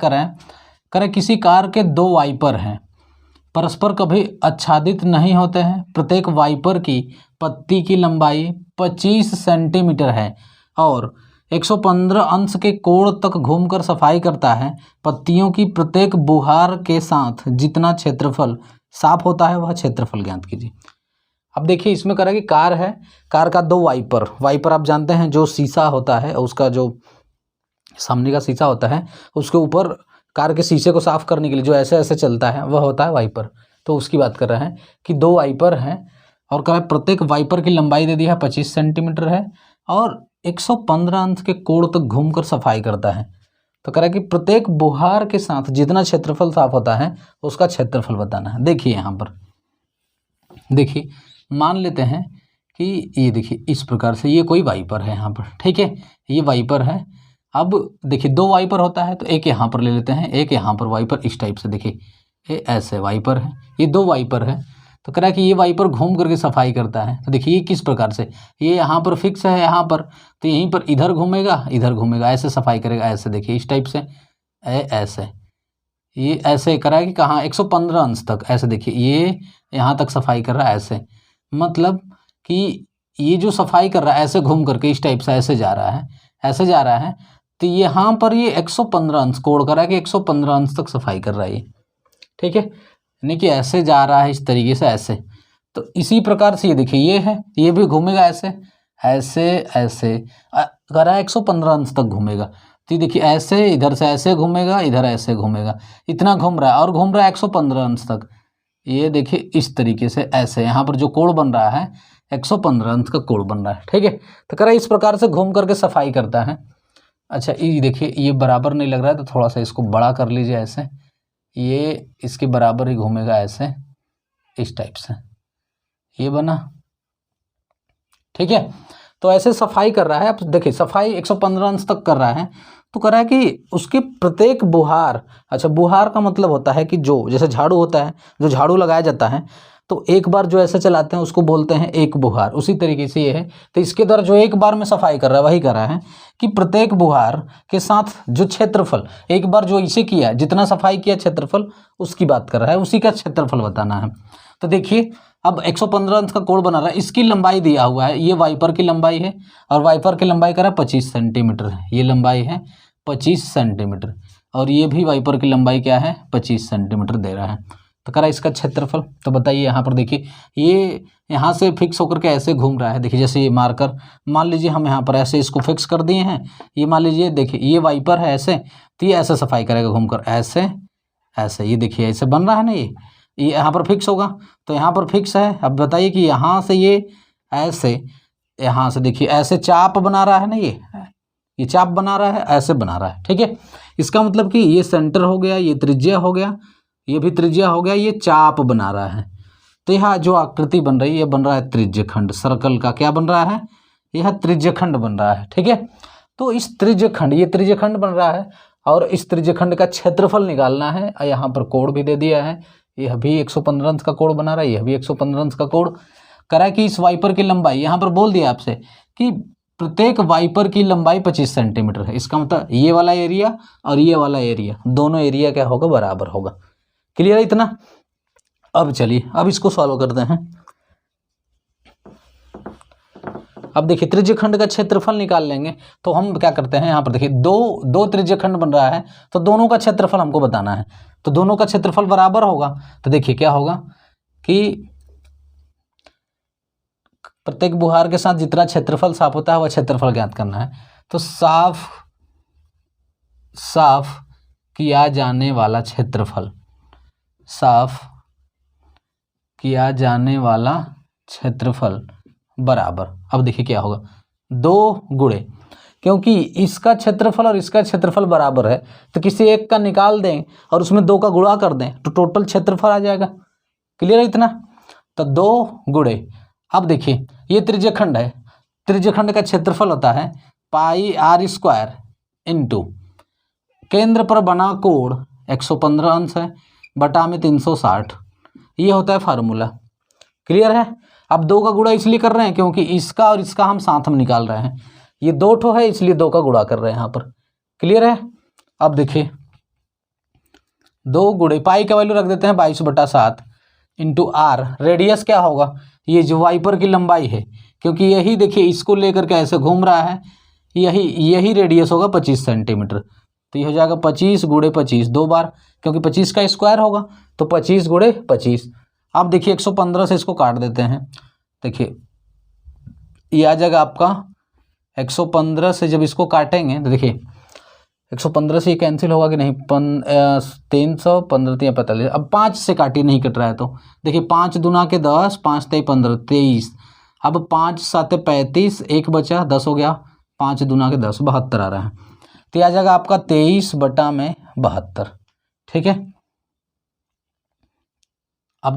करें किसी कार के दो वाइपर हैं, परस्पर कभी आच्छादित नहीं होते हैं। प्रत्येक वाइपर की पत्ती की लंबाई 25 सेंटीमीटर है और 115 अंश के कोण तक घूमकर सफाई करता है। पत्तियों की प्रत्येक बुहार के साथ जितना क्षेत्रफल साफ होता है वह क्षेत्रफल ज्ञात कीजिए। अब देखिए इसमें करें कि कार है, कार का दो वाइपर आप जानते हैं जो शीशा होता है, उसका जो सामने का शीशा होता है उसके ऊपर कार के शीशे को साफ करने के लिए जो ऐसे ऐसे चलता है वह होता है वाइपर। तो उसकी बात कर रहे हैं कि दो वाइपर हैं और कह रहा है प्रत्येक वाइपर की लंबाई दे दी है 25 सेंटीमीटर है और 115 अंश के कोण तक घूमकर सफाई करता है। तो कह रहा है कि प्रत्येक बुहार के साथ जितना क्षेत्रफल साफ होता है उसका क्षेत्रफल बताना है। देखिए यहाँ पर देखिए मान लेते हैं कि ये देखिए इस प्रकार से ये कोई वाइपर है यहाँ पर, ठीक है, ये वाइपर है। अब देखिए दो वाइपर होता है तो एक यहाँ पर ले लेते हैं, एक यहाँ पर वाइपर इस टाइप से, देखिए ये ऐसे वाइपर है, ये दो वाइपर है। तो कह रहा है कि ये वाइपर घूम करके सफाई करता है। तो देखिए ये किस प्रकार से, ये यहाँ पर फिक्स है यहाँ पर, तो यहीं पर इधर घूमेगा ऐसे सफाई करेगा, ऐसे देखिए इस टाइप से ऐसे, ये ऐसे करा है कि कहाँ 115 अंश तक, ऐसे देखिए ये यहाँ तक सफाई कर रहा है ऐसे, मतलब कि ये जो सफाई कर रहा है ऐसे घूम करके इस टाइप से ऐसे जा रहा है। तो यहाँ पर ये 115 अंश कोण कर रहा है कि 115 अंश तक सफाई कर रहा है ये, ठीक है, यानी कि ऐसे जा रहा है इस तरीके से ऐसे। तो इसी प्रकार से ये देखिए ये है, ये भी घूमेगा ऐसे कर रहा है 115 अंश तक घूमेगा। तो देखिए ऐसे इधर से ऐसे घूमेगा, इधर ऐसे घूमेगा, इतना घूम रहा है और घूम रहा है 115 अंश तक। ये देखिए इस तरीके से ऐसे यहाँ पर जो कोण बन रहा है 115 अंश का कोण बन रहा है, ठीक है। तो कह रहा है इस प्रकार से घूम करके सफाई करता है। अच्छा ये देखिए ये बराबर नहीं लग रहा है तो थोड़ा सा इसको बड़ा कर लीजिए ऐसे, ये इसके बराबर ही घूमेगा ऐसे इस टाइप से, ये बना, ठीक है। तो ऐसे सफाई कर रहा है। अब देखिए सफाई 115 अंश तक कर रहा है। तो कह रहा है कि उसके प्रत्येक बुहार, अच्छा बुहार का मतलब होता है कि जो जैसे झाड़ू होता है, जो झाड़ू लगाया जाता है तो एक बार जो ऐसे चलाते हैं उसको बोलते हैं एक बुहार, उसी तरीके से ये है। तो इसके द्वारा जो एक बार में सफाई कर रहा है वही कर रहा है कि प्रत्येक बुहार के साथ जो क्षेत्रफल, एक बार जो इसे किया जितना सफाई किया क्षेत्रफल उसकी बात कर रहा है, उसी का क्षेत्रफल बताना है। तो देखिए अब 115 अंश का कोण बना रहा है, इसकी लंबाई दिया हुआ है, ये वाइपर की लंबाई है और वाइपर की लंबाई कर रहा है 25 सेंटीमीटर है, ये लंबाई है 25 सेंटीमीटर और ये भी वाइपर की लंबाई क्या है 25 सेंटीमीटर दे रहा है। तो कह रहा है इसका क्षेत्रफल। तो बताइए यहाँ पर देखिए ये यहाँ से फिक्स होकर के ऐसे घूम रहा है, देखिए जैसे ये मार्कर मान लीजिए हम यहाँ पर ऐसे इसको फिक्स कर दिए हैं, ये मान लीजिए देखिए ये वाइपर है ऐसे, तो ये ऐसे सफाई करेगा घूमकर ऐसे ऐसे, ये देखिए ऐसे बन रहा है ना, ये यहाँ पर फिक्स होगा। तो यहाँ पर फिक्स है। अब बताइए कि यहाँ से ये ऐसे, यहाँ से देखिए ऐसे चाप बना रहा है ना, ये चाप बना रहा है, ऐसे बना रहा है, ठीक है। इसका मतलब कि ये सेंटर हो गया, ये त्रिज्या हो गया, ये भी त्रिज्या हो गया, ये चाप बना रहा है। तो यहाँ जो आकृति बन रही है ये बन रहा है त्रिज्यखंड, सर्कल का क्या बन रहा है, यह त्रिज्यखंड बन रहा है, ठीक है। तो इस त्रिज्यखंड, ये त्रिज्यखंड बन रहा है और इस त्रिज्यखंड का क्षेत्रफल निकालना है। यहाँ पर कोण भी दे दिया है, यह भी 115 अंश का कोण बना रहा है, यह भी 115 अंश का कोण। करा कि इस वाइपर की लंबाई, यहाँ पर बोल दिया आपसे कि प्रत्येक वाइपर की लंबाई 25 सेंटीमीटर है। इसका मतलब ये वाला एरिया और ये वाला एरिया, दोनों एरिया क्या होगा, बराबर होगा। क्लियर है इतना। अब चलिए अब इसको सॉल्व करते हैं। अब देखिए त्रिज्यखंड का क्षेत्रफल निकाल लेंगे। तो हम क्या करते हैं, यहाँ पर देखिए दो त्रिज्यखंड बन रहा है तो दोनों का क्षेत्रफल हमको बताना है। तो दोनों का क्षेत्रफल बराबर होगा। तो देखिए क्या होगा कि प्रत्येक बुहार के साथ जितना क्षेत्रफल साफ होता है वह क्षेत्रफल ज्ञात करना है। तो साफ किया जाने वाला क्षेत्रफल, साफ किया जाने वाला क्षेत्रफल बराबर, अब देखिए क्या होगा, 2 गुणे, क्योंकि इसका क्षेत्रफल और इसका क्षेत्रफल बराबर है तो किसी एक का निकाल दें और उसमें 2 का गुणा कर दें तो टोटल क्षेत्रफल आ जाएगा। क्लियर है इतना। तो 2 गुणे, अब देखिए ये त्रिज्यखंड है, त्रिज्यखंड का क्षेत्रफल होता है पाई r स्क्वायर इंटू केंद्र पर बना कोण 115 अंश है बटा में 360, ये होता है फार्मूला। क्लियर है। अब 2 का गुणा इसलिए कर रहे हैं क्योंकि इसका और इसका हम साथ में निकाल रहे हैं, ये 2 ठो है इसलिए 2 का गुणा कर रहे हैं यहाँ पर। क्लियर है। अब देखिए 2 गुणे पाई का वैल्यू रख देते हैं 22/7 इंटू आर। रेडियस क्या होगा, ये जो वाइपर की लंबाई है, क्योंकि यही देखिए इसको लेकर के ऐसे घूम रहा है, यही रेडियस होगा 25 सेंटीमीटर। तो ये हो जाएगा 25 गुणे 25 2 बार, क्योंकि 25 का स्क्वायर होगा, तो 25 गुणे 25। अब देखिए 115 से इसको काट देते हैं। देखिए ये आ जाएगा आपका 115 से, जब इसको काटेंगे तो देखिए 115 से ये कैंसिल होगा कि नहीं, 315 45। अब 5 से काटिए, नहीं कट रहा है तो देखिए 5 दूना के 10, 5 तेई 15 23। अब 5 7 35, 1 बचा 10 हो गया, 5 दूना के 10 72 आ रहा है। तो ये आ जाएगा आपका 23/72। ठीक है। अब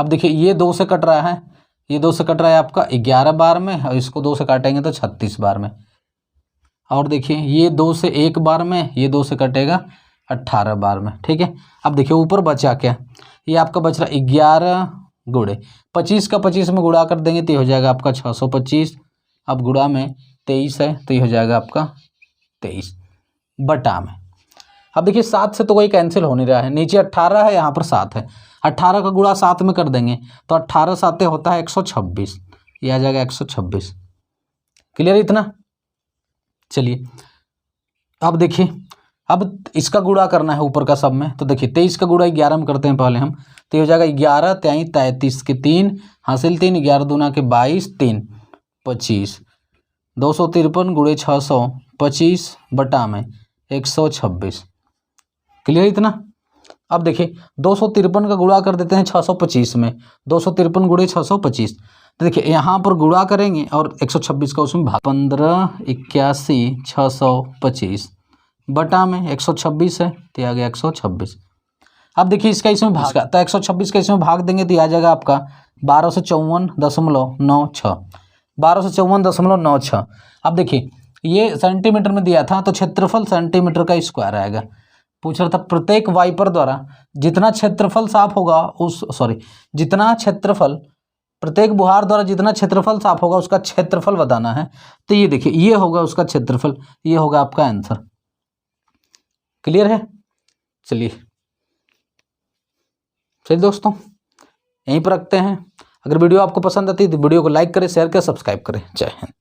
देखिए ये 2 से कट रहा है, ये 2 से कट रहा है आपका 11 बार में, और इसको 2 से काटेंगे तो 36 बार में। और देखिए ये 2 से 1 बार में, ये 2 से कटेगा 18 बार में। ठीक है। अब देखिए ऊपर बचा क्या, ये आपका बच रहा 11 गुणे 25 का 25 में गुणा कर देंगे तो ये हो जाएगा आपका 625। अब गुणा में 23 है तो ये हो जाएगा आपका 23 बटा में। अब देखिए 7 से तो कोई कैंसिल हो नहीं रहा है, नीचे 18 है, यहाँ पर 7 है, 18 का गुणा 7 में कर देंगे तो 18 7 होता है 126, ये आ जाएगा 126। क्लियर इतना। चलिए अब देखिए, अब इसका गुणा करना है ऊपर का सब में, तो देखिए 23 का गुणा 11 में करते हैं पहले हम, तो ये हो जाएगा 11 23 33 के 3 हासिल 3, 11 दूना के 22 3 25, 253 गुणे 625 बटा में 126। क्लियर इतना। अब देखिए 253 का गुणा कर देते हैं 625 में, 253 गुणे 625, तो देखिए यहाँ पर गुणा करेंगे और 126 का उसमें भाग, 15 81 625 बटा में 126 है, तो आ गया 126। अब देखिए इसका इसमें भाग, तो 126 का इसमें भाग देंगे तो आ जाएगा आपका 1254.96, 1254.96। अब देखिए ये सेंटीमीटर में दिया था, तो क्षेत्रफल सेंटीमीटर का स्क्वायर आएगा। पूछ रहा था प्रत्येक वाइपर द्वारा जितना क्षेत्रफल साफ होगा जितना क्षेत्रफल, प्रत्येक बुहार द्वारा जितना क्षेत्रफल साफ होगा उसका क्षेत्रफल बताना है। तो ये देखिए ये होगा उसका क्षेत्रफल, ये होगा आपका आंसर। क्लियर है। चलिए दोस्तों यहीं पर रखते हैं। अगर वीडियो आपको पसंद आती है तो वीडियो को लाइक करें, शेयर करें, सब्सक्राइब करें। जय हिंद।